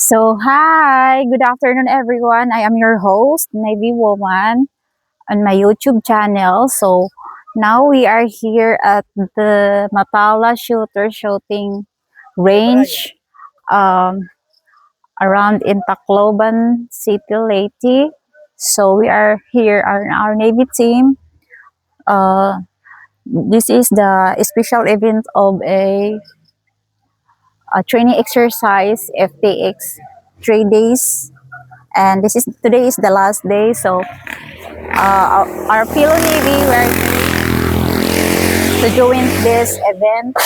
So, hi, good afternoon, everyone. I am your host, Navy Woman, on my YouTube channel. So, now we are here at the Mapala shooting range um, around in Tacloban City, Leyte. So, we are here, our Navy team. This is the special event of a training exercise, FTX, 3 days. And today is the last day, so our Philo Navy were to join this event,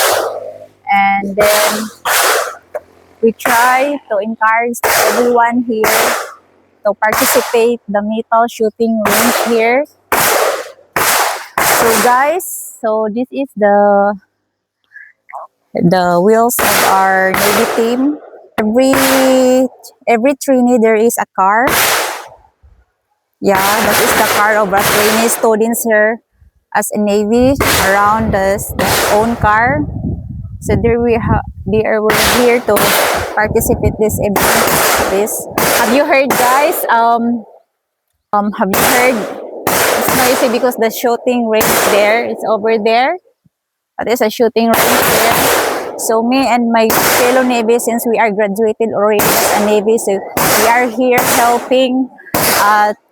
and then we try to encourage everyone here to participate the metal shooting range here. So guys, so this is the wheels of our Navy team. Every trainee there is a car. Yeah, that is the car of our trainee students here as a Navy around us, their own car. So they are here to participate this event. This have you heard, guys? Have you heard? It's noisy because the shooting range there is over there. That is a shooting range there. So me and my fellow Navy, since we are graduated already as a Navy, so we are here helping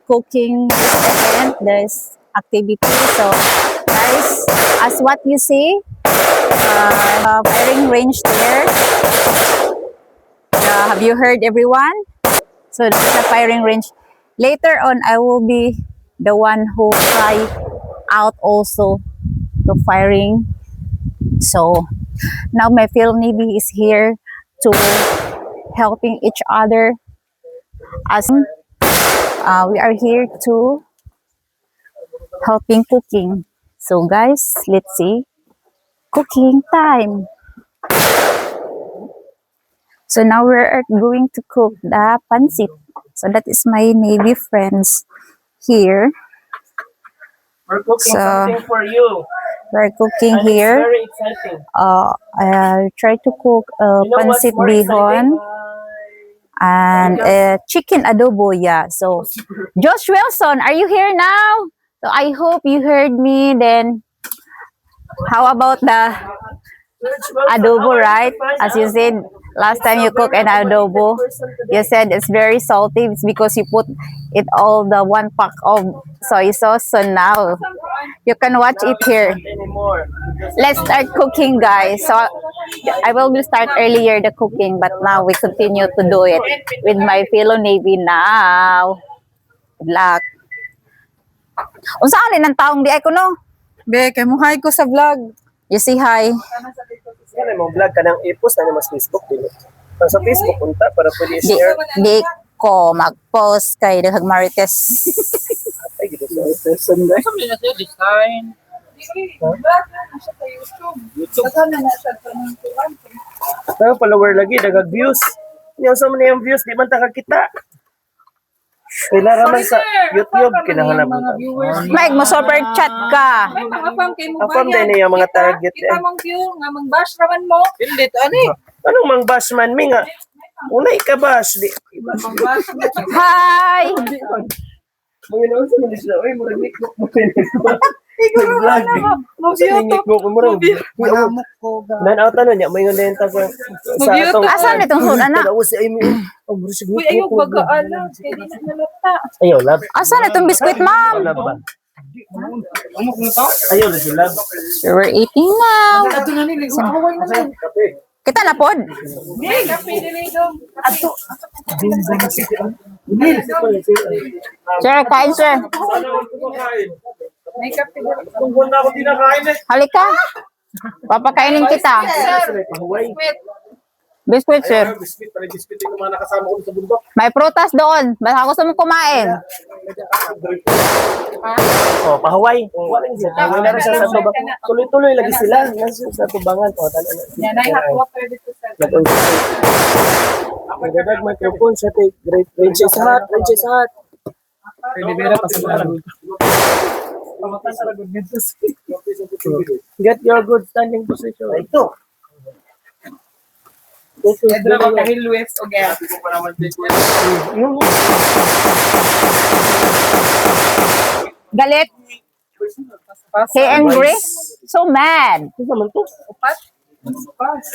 cooking this event, this activity. So guys, as what you see, firing range there. Have you heard, everyone? So this is a firing range. Later on, I will be the one who try out also the firing. So now my field Navy is here to helping each other as we are here to helping cooking. So guys, let's see. Cooking time. So now we're going to cook the pancit. So that is my Navy friends here. We're cooking something for you. We're cooking and here. It's very exciting. I try to cook pancit bihon and chicken adobo. Yeah. So Josh Wilson, are you here now? So I hope you heard me. Then how about the adobo, right? As you said last time you cook an adobo, you said it's very salty. It's because you put it all the 1 pack of soy sauce. So now you can watch it here. Let's start cooking, guys. So I will start earlier the cooking, but now we continue to do it with my fellow Navy now. Good luck. Unsa alin ang taong di ay ko no? Be, kay mo hi ko sa vlog. You say hi. Yan ay mo vlog ka ng ipos na mas Facebook din. Sa Facebook punta para pwede Di, share. di ko mag-post kay Daghag Marites. Ay gito sa person guys. Kami na siya design. Pero follower lagi dagag views. Yung sa man yung views di man ta kita. Kailangan man sa YouTube kinahanap mo. Mike, mo super chat ka. May mga fam kay mo Afam din yung mga target kita mong view nga mang-bash raman mo. Hindi ani. Anong mang bash man mi nga? Una ikabash di. Hi! Mga naon sa mga sila, oy murag nikok mo vlog. Mo Sa nikok mo murag. Malamok ko ga. Nan-out na niya, may ngon din ta sa Mag-YouTube. Asan itong hood, anak? Usi ay mo. Oh, murag siguro. Uy, ayaw bagaan. Kaya di na nalata. Ayaw lab. Asan itong biskuit, ma'am? Lab ba? Ayaw na sila. So we're eating now. Ato na nila. Away na lang. Kape. Kita na pod. Hey, kape dili dong. Ato. Sir, kain, sir. May kape dili. Kung wala ako dinakain eh. Halika. Papakainin kita. Wait. Biskuit, sir. Biscuit, pala biscuit yung mga nakasama ko sa bundok. May prutas doon. Basta gusto mo kumain. Oh, pahuway. Wala siya. Wala na siya sa tubang. Tuloy-tuloy lagi sila. Sa tubangan. Oh, tala na. Yan ay hatwa pwede to sa. Nagdadag microphone sa great range is hot. Range is hot. Pwede bera pa sa Get your good standing position. Ito. Edra ba kahil Luis o Gaya? Galit. Pas. Kay angry. So mad. Ano naman to? Upat. Pas.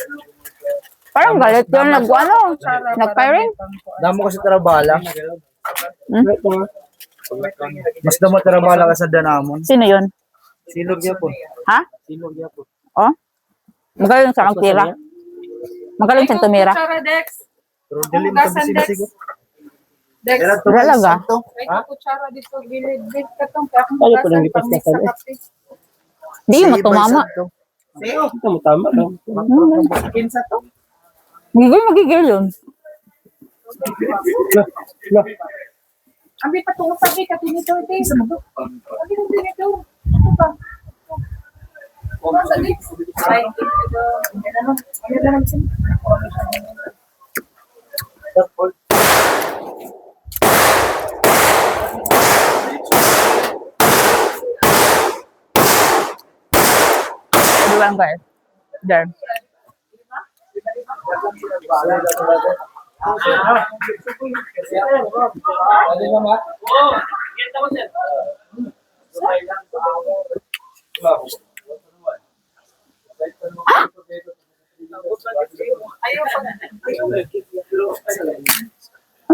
Parang galit yun. Nag-firing. Damo kasi tarabala. Ito nga. Mas damo tarabala ka sa danamon. Sino yun? Silog niya po. Ha? Silog niya po. Oh? Magaling sa magtira. Magaling sa tumira. Kutsara, Dex. Pero dilim Hugasan, ka Dex. bisigo. Dex. Talaga? Ay, kutsara dito. Gilid. Gilid ka tong. Kaya kung Ay, pala hugasan, lipas pang-mix na sa pala. kape. Di mo tumama. Ito mo tama. Kinsa to? Magigil yun. Ambil patungo sabi ka tinito ito. Ambil mo tinito. Ano ba? Sa Dex. Ay, tinito. Yan naman. Yan naman siya. Everyone guys. There. Ano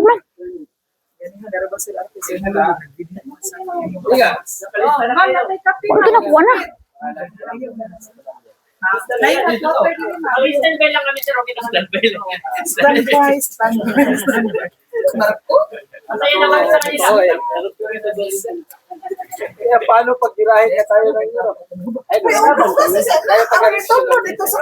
man? Ma'am, natay kape. Ano kinakuha na? Standby lang kami si Rocky ng standby lang. Standby, standby. Marco? Masaya naman sa kanila. Kaya paano pag dirahin ka tayo ng Europe? Ay, tayo taga dito sa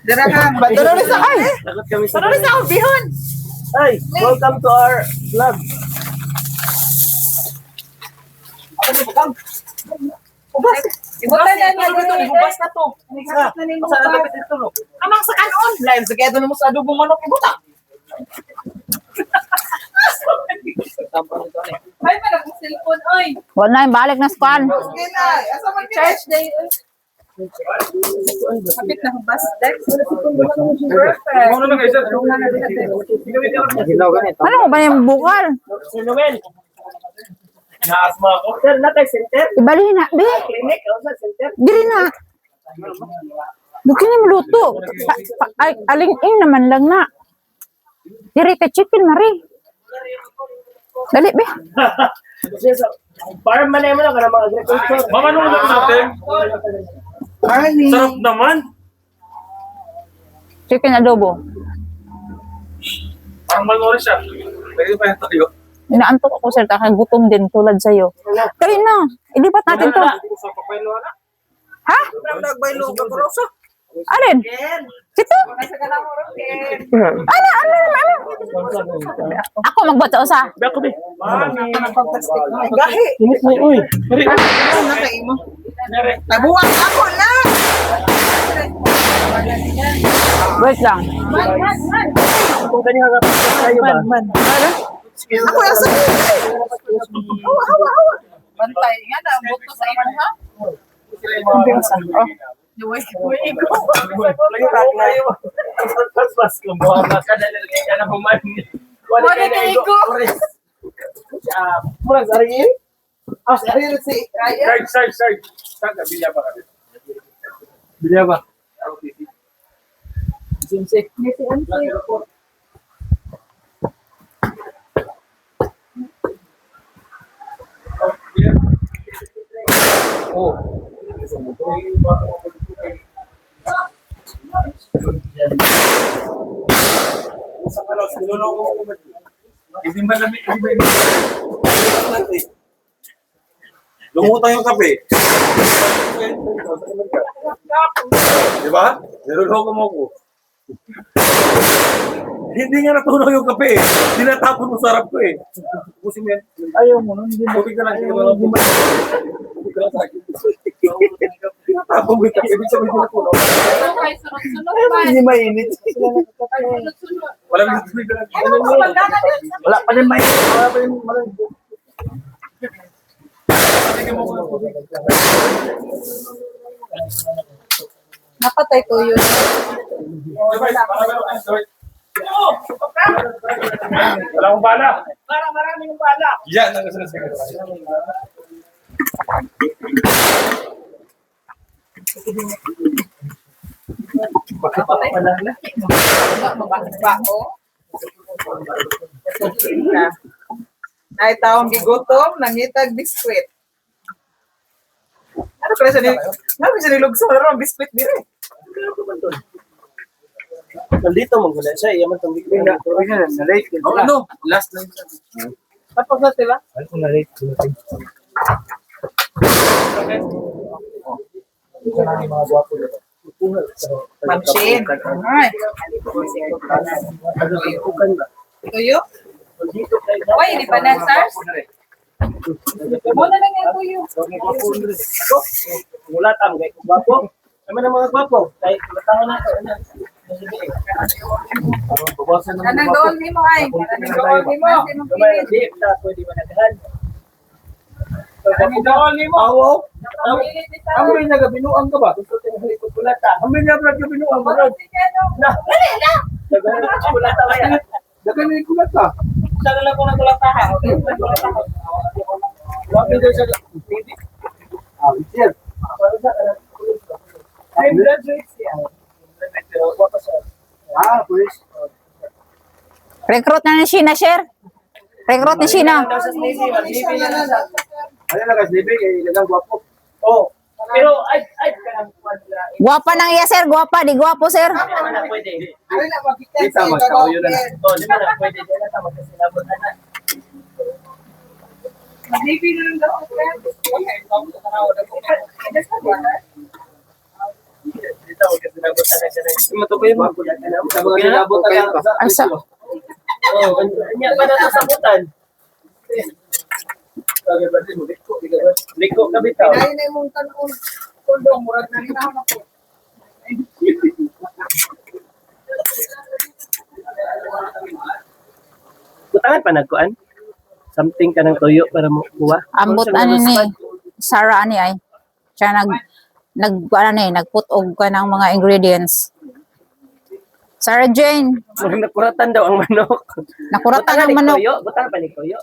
Dirahan. Tuloy sa ay! Takot kami sa Tuloy sa ubihon. Ay, welcome to our vlog. Ibutan na niya dito. Ibubas na to. Nagkakit na ninyo. Saan dapat ito, no? Amang sa kanon. Live sa kaya doon mo sa adobong manok. Ibutan. Ay, malak ang cellphone. Ay. Wala na yung balik na squad. Sige na. Asa man charge day. Kapit na hubas. Dex. Perfect. Ginaw ganito. Ano mo ba yung bukal? Sir Noel. Naasma ako. Sir, na kay center? Ibalihin na. Be, Clinic? O sa center? diri na. Bukin ni maluto. Aling-ing naman lang na. Diri ka chicken na rin. Dali, be. Farm man naman ako ng mga agriculture. Mama, nung natin? Sarap naman. Chicken adobo. Parang malnourished siya. Pwede pa yung tayo. Inaantok ako, sir. Gutom din tulad sa'yo. Dali na. Ilipat natin to. Sa papaylo na. Ha? Nagbaylo ka kuroso. Alin? Ito? Nasa ka lang Rocky. Ano? Ako magbato sa. Bako be. Gahi. Init na uy. Ano nakaimo? Nabuwang ako na. Wait lang. Man. Kung ganyan nga tayo ba? Ako nasa. Hawa. Bantay nga na buto sa imo ha. Duway ko. Pas ko mo ka na puman. Wala kay ko. Murag ari. Ah, ari si Ryan. Sarge. Saan ka? Bilya ba ka? Bilya ba? Nisi Ansi. Oh. Hindi ba namin? Lumutang yung kape. Di ba? Niloloko mo ko. Hindi nga natunaw yung kape. Tinatapon mo sa harap ko eh. Pusin mo yan. Ayaw mo nun. Hindi mo. Tubig ka lang. Tubig ka lang sa akin. Tinatapon mo yung kape. Ibig sabihin ko na. Ay, sunod-sunod. Hindi mainit. Walang tubig ka lang. Ano ko bandana din? Wala pa rin mainit. Wala pa rin mainit. Napatay ko yun. Wala akong bala. Para marami ng bala. Yan ang sinasabi. Bao. Ay taong gigutom, nangitag biskwit. Ano kaya sa nilugso na rin, biskwit din eh. Nandito mong gula siya, iya man itong bigay na. Ano? Last line. Tapos na sila? Mamshin. Ay. Tuyo? Uy, hindi pa na, SARS? Muna lang yan, tuyo. Mula tam, kay gwapo. Kami na mga gwapo. Kay matahan na ito. Anong doon ni mo, ay? Anong doon ni mo? Anong pilit? Hindi, pwede ba nagahan? Anong doon ni mo? Awo. Ang pilit ni SARS. Ang may nagabinuang ka ba? Gusto tayo halikot kulata. Ang may nagabinuang ka ba? Dali na! Nagabinuang kulata ba yan? Nagkanin ko na ta. Sana lang ko nagulatahan. Wapin daw siya. Sir. Ay, graduates yan. Police. Recruit na ni Sheena, share. Recruit ni Sheena. Ano na kasi, ilagang gwapo. Oh. Pero, ay, Guwapa nang iya, sir. Guwapa. Di guwapo, sir. pwede. Ay, na, makita Kita, siya, magkauyo na. gagawin. Oh, di ba na pwede. Di na tama kasi labot na na. Mag-ibig na lang daw. Okay, Dito, kasi labot na na. Matukoy mo. Sabagay na labot na na. Asa? Oh, kanya pa na sa sabutan. Liko ka bitaw. Pinayin na yung tanong kundong, murag na hinahan ako. Butangan pa nagkuan. Something ka ng tuyo para mo kuha. Ambot ano ni Sarah ani ay. Siya ano ni nagput og ka ng mga ingredients. Sarah Jane, Nakuratan daw ang manok. nakuratan ang manok. Butangan pa ni tuyo.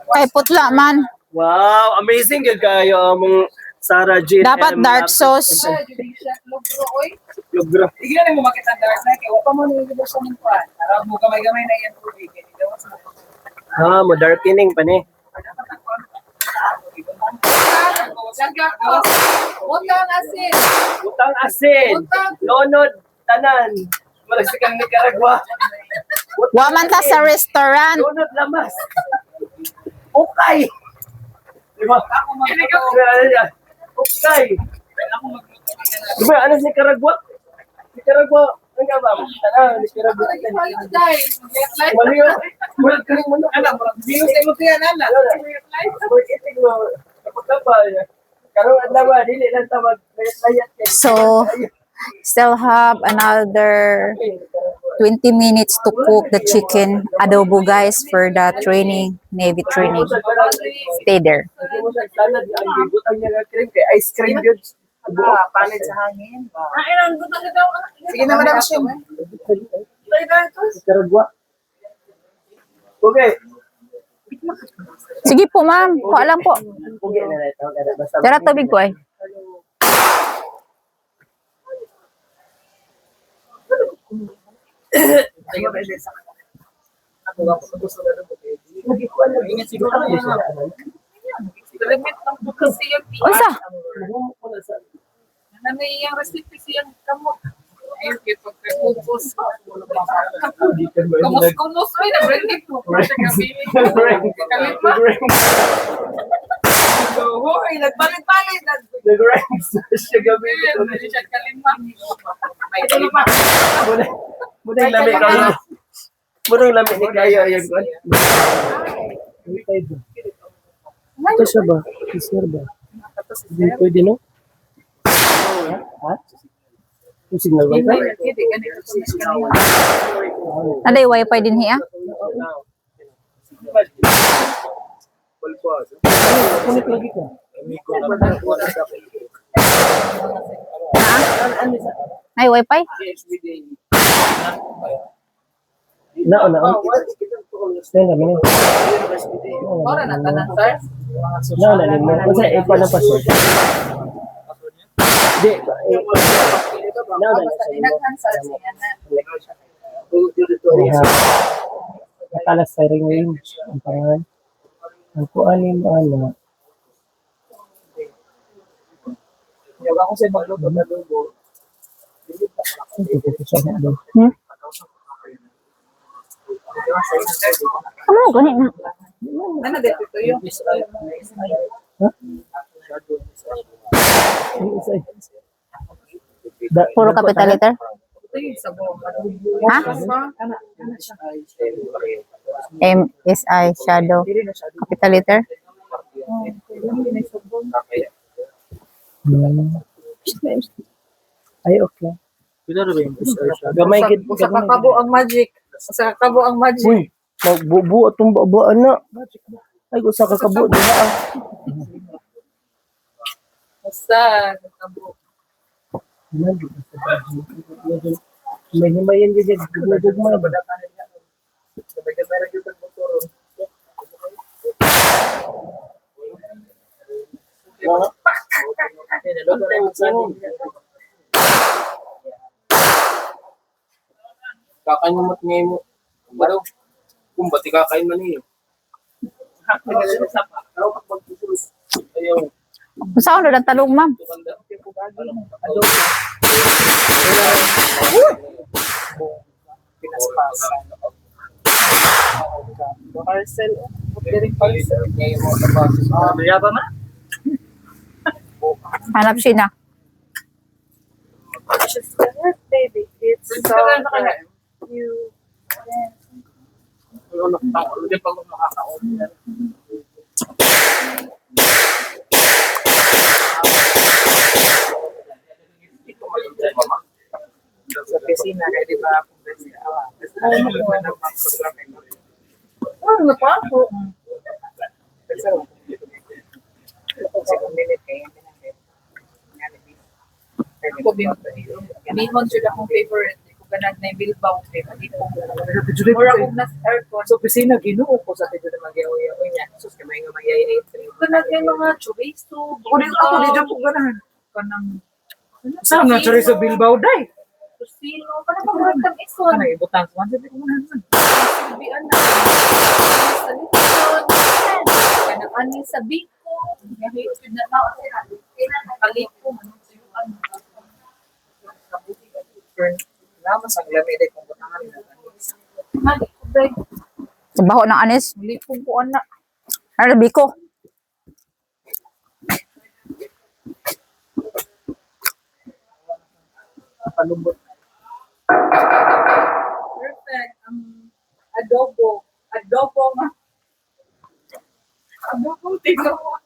Kay putla man. Wow, amazing gud kayo mong Sarah Jane. Dapat M. dark sauce. Lugro, oy. Lugro. Tignan mo makita ang dark na, kaya wala pa mo nilagay sa mga kuwan. Para mo gamay-gamay na yan tubig. Kaya hindi mo sa Mo darkening pa ni. Utang asin. Utang asin. Lonod tanan. Malagsikan ni Karagwa. Wa man ta sa restaurant. Lonod lamas. Okay. Di ba? Ako magluto. Okay. Ako magluto. Di ba, ano si Karagwa? Si Karagwa, ano nga ba? Ano, si Karagwa. Mali yun. Mulat ka rin mo na. Alam, binus ay mo yan, ala. Sabay itig mo. Kapag ka ba? Karong adlaw ba? Dili lang tawag. Layat kay. So, still have another 20 minutes to cook the chicken adobo, guys, for the training, Navy training. Stay there. Hindi mo siya salad. Ang bibutang niya nga cream kay ice cream yun. Panit sa hangin. Sige na, Madam Shim. Si Karagwa. Okay. Sige po, ma'am. Ko alam po. Okay na rin. Basta Tara, tubig ko ay. Ingat siguro na yun. Unsa? Ano yung recipe siyang kamot? Ayun, kaya pagkakupos. Kumus-kumus. Ay, nabrenik mo. Kalima. Hoy, nagpalit-palit. Nag-ranks siya gabi. Hindi siya kalima. May kalima. Muna yung lamig ka. Muna yung lamig ni Kayo. Ayan ko. Ito siya ba? Kisner ba? Hindi pwede, no? Ha? Yung signal ba? Hindi, ganito siya kalima. Naday wifi din hiya. Kunik lagi ka. May wifi? Na. Stand kami na. Ora na tanan, sir. Na mo. Kasi ipa na pa sir. Di. Na. Dinaghan sa siya na. Nakalas sa range. Ang pangalan. Ang kuanin mo ano. Yung ako sa magluto na lugo. Hmm? Ano, ganit na. Ano dito to yung Puro capital letter? ito yung sabong. Ha? MSI, shadow, capital letter? Ay, okay. Gamay gid. Sa kakabo ang magic. Sa kakabo ang magic. Uy, magbubu atong babaan na. Ay, usa ka kabo diha. Sa kakabo. May himayan gid gugmay. Kakain mo mat ngayon mo. Baro. Kung ba't kakain man niyo? Ayaw. Saan na talong, ma'am? Parcel. Very parcel. Ngayon mo sa basis. Yaba na? Hanap siya na. Just baby. It's so you. Hindi pa mo makakaon. Sa piscina, kaya di ba akong besi awa. Ano pa ako? Kasi kung minute kayo, ko minhon siya akong favorite. Kung ganag na yung Bilbao, or akong nas aircon. So, pisina, ginuo ko sa tito na mag-iaway niya. Sus, kamay nga mag-iaway. Ganag yung mga chorizo. Ako dito po ganahan. Kanang Saan na chorizo Bilbao, day? Kusino, parang pag-work ng ison. Ano, ibutang sa sabi ko ganahan. Silbian na. Sa Luzon. Kanang ani sa Biko. Ngayon, na tao sila. Kaliko. Naman sa lamig ay kung butangan na. Mali ko, Brad. Sa baho ng anis. Lipong ko, anak. Arabi ko. Palumbot. Perfect. Adobo. Adobo nga. Adobo, tignan mo.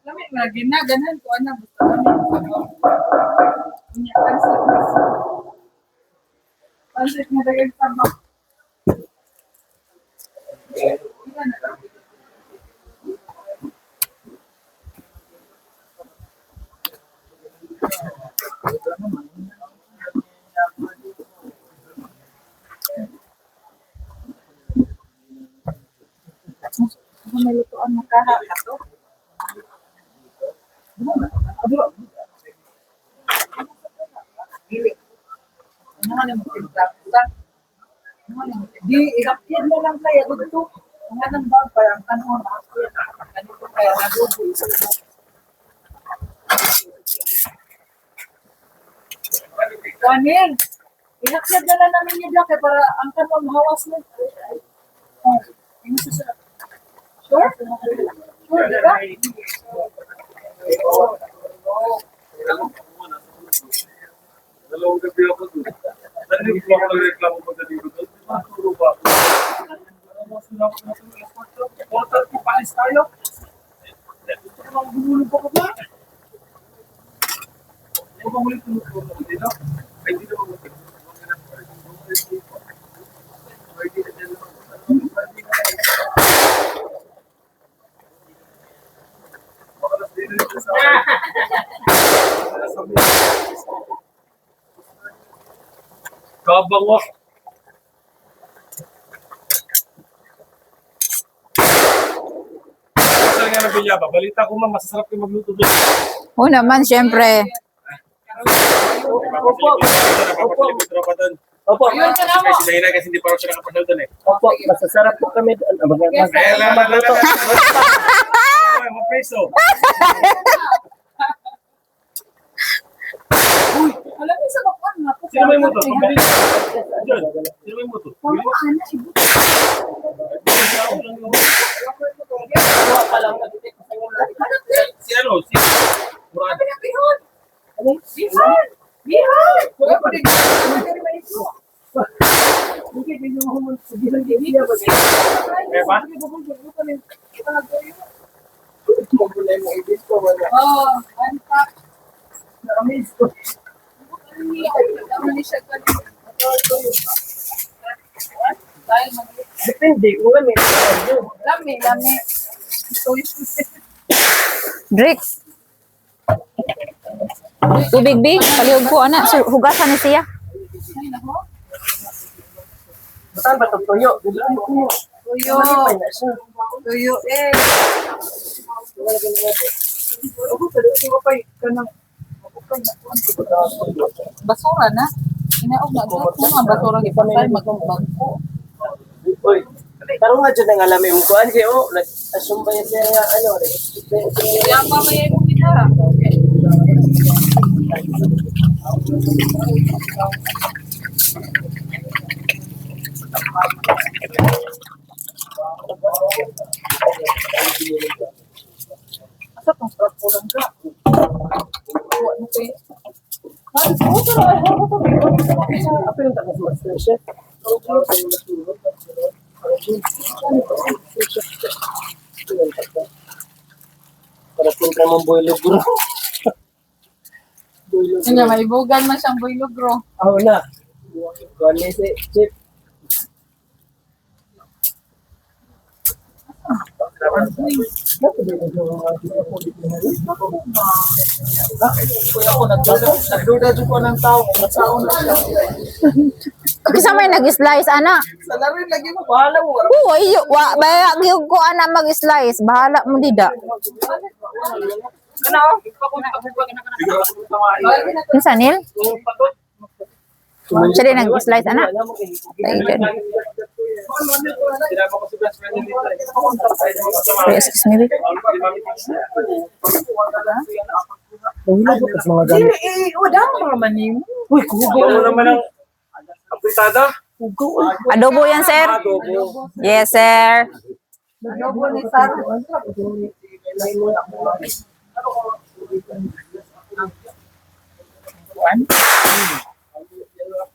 Lamig na, ginaganan ko, anak. Basta lamig. Kunya, pansit. Pansit na dagag sabak. May lutoan mo kaha ka to. Ano nga naman tinta? Di, ikapyan mo lang kaya ko dito. Ang anong bag parang tanong na ako yan. Ganito kaya nagubo. Daniel, ihakyad na lang namin yung jacket para ang tanong mahawas mo. Oh, ano susunod? Sure? Sure, di ba? Dalawang gabi ako doon. Dali ko ako nagreklamo pagdating ko doon. Maturo ba ako? Portal ko, palis tayo. Gusto ko lang gumulong pa ko ba? Ano ba ulit tulog ko dito? Ay, dito ako dito. Kabang wak. Saan nga ng bilyaba? Balita ko ma'am, masasarap kayo magluto doon. Oo naman, syempre. Opo. Tropa doon. Opo, Kasi dahil kasi hindi pa ako siya nakapasyal doon eh. opo, masasarap po kami doon. Kaya lang magluto. Mapreso. Alam niyo sa bakwan nga po. Sino may moto? Diyan. Sino may moto? Mama, ana, ibu. Si ano? Si Murad. Bihon! Bihon! Bihon! Wala pa rin. Hindi, hindi mo humul. Hindi lang din niya. Kaya pa? Oh, antak. Na-amaze ko. Dahil Depende, kung ano yun. lami, lami. Drix. Tubig, Big. Palihog ko, anak. Hugasan ni siya. Ay, nako. Saan ba ito? Tuyo. Tuyo. Tuyo. Malipay na siya. Tuyo eh. Basura na. Inaog na doon. Mga basura gipasal magbangko. Uy, pero nga dyan ang alam yung kuhan siya, oh, nag-asumbay siya nga, ano, Kaya mamaya mo kita. Asa kung sarap po lang ka? Buwan mo kayo. apa yung takas master chef? Para punta mong boilo bro. Hindi, may bugan man siyang boylogro. Ako na. Kuhan niya si chef. Kuya ko, nagduda ko ng tao kung masaon na siya. Kasi may nag-slice, anak. Sa larin lagi mo, bahala mo. Oo, iyo. Baya, giyog ko, anak, mag-slice. Bahala mo, dida. Ano? Kinsa, Nil? Siya din nag-slice, anak. Tayo dyan. Sinama ko si best friend nito. Sorry, excuse me, Big. Mahila po kasi mga gamit. Wala mo naman yun. Uy, kuhugaw Ano naman ang apritada? Adobo yan, sir. Adobo. Yes, sir. Adobo ni Sara.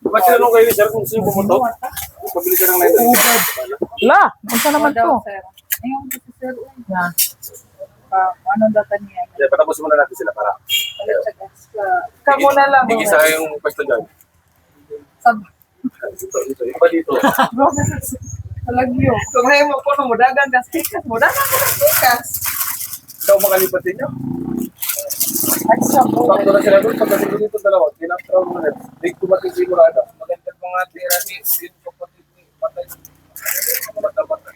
Ba't tinanong kayo sir kung sino pumunto? Pabili ka ng 900. La, unsa naman to? Ayun, si Sir Uy. Anong data niya? Hindi, patapusin muna natin sila para. Kamo na lang. Hindi isa yung pwesto dyan. Sab. Dito. Iba dito. Talagyo. Kung ngayon mo po nung mudagan das tikas, mudagan ko das tikas. Ikaw makalipat din niya. At sa po. Sakto na sila doon. Pagdating ko dito dalawa. Ginaptraw mo na. Big tumating sigurado. Maganda mga tira ni. Dito kapatid ni. Patay. Mata-mata.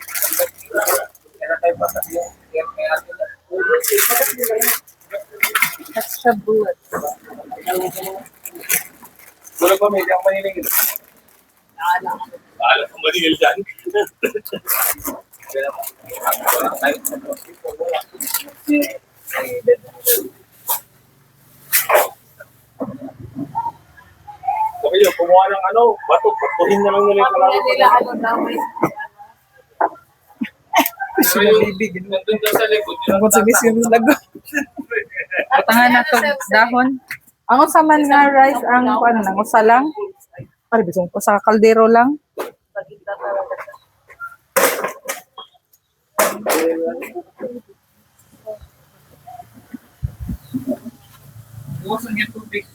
Kaya tayo patay yung may atin na. At sa bulat. Wala pa may diyang manilingin. Alam kung maningil dyan. Sabi nyo, kumuha ng ano, bato, batuhin na lang nila yung Pag kalaro. nila ano na may Pero yung nandun daw sa likod, Ang sa yung lago. Patangan na to dahon. Ang usaman nga rice ang ano nang usalang. Pare bisong ko sa kaldero lang. Buwasan yung tubig.